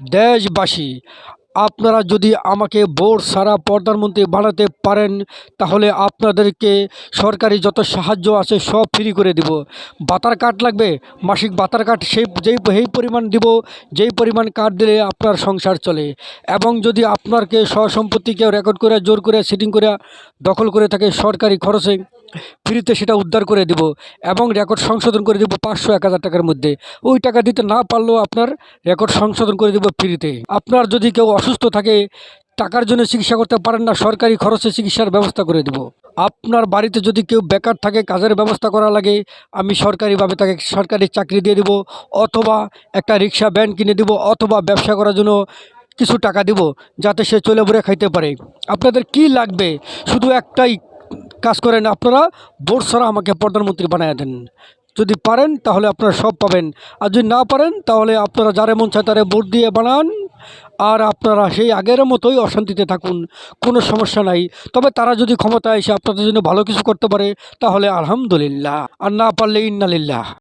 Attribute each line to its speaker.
Speaker 1: দেশবাসী, আপনারা যদি আমাকে ভোট ছাড়া প্রধানমন্ত্রী বানাতে পারেন তাহলে আপনাদেরকে সরকারি যত সাহায্য আছে সব ফ্রি করে দিব। ভাতার কার্ড লাগবে, মাসিক ভাতার কার্ড যেই পরিমাণ দিব, যেই পরিমাণ কার্ড দিলে আপনার সংসার চলে। এবং যদি আপনাকে সম্পত্তিকে রেকর্ড করে জোর করে সিটিং করে দখল করে থাকে সরকারি খরচে, ফ্রিতে সেটা উদ্ধার করে দিব এবং রেকর্ড সংশোধন করে দিব 500-1000 টাকার মধ্যে। ওই টাকা দিতে না পারলেও আপনার রেকর্ড সংশোধন করে দিব ফ্রিতে। আপনার যদি কেউ অসুস্থ থাকে, টাকার জন্য চিকিৎসা করতে পারেন না, সরকারি খরচে চিকিৎসার ব্যবস্থা করে দেব। আপনার বাড়িতে যদি কেউ বেকার থাকে, কাজের ব্যবস্থা করা লাগে, আমি সরকারিভাবে তাকে সরকারি চাকরি দিয়ে দেব, অথবা একটা রিক্সা ভ্যান কিনে দেব, অথবা ব্যবসা করার জন্য কিছু টাকা দিব যাতে সে চলে বলে খাইতে পারে। আপনাদের কি লাগবে? শুধু একটাই কাজ করেন, আপনারা ভোট ছাড়া আমাকে প্রধানমন্ত্রী বানিয়ে দেন। যদি পারেন তাহলে আপনারা সব পাবেন, আর যদি না পারেন তাহলে আপনারা যারে মন চায় তারে ভোট দিয়ে বানান, আর আপনারা সেই আগের মতোই অশান্তিতে থাকুন, কোনো সমস্যা নাই। তবে তারা যদি ক্ষমতায় এসে আপনাদের জন্য ভালো কিছু করতে পারে তাহলে আলহামদুলিল্লাহ, আর না পারলে ইন্নালিল্লাহ।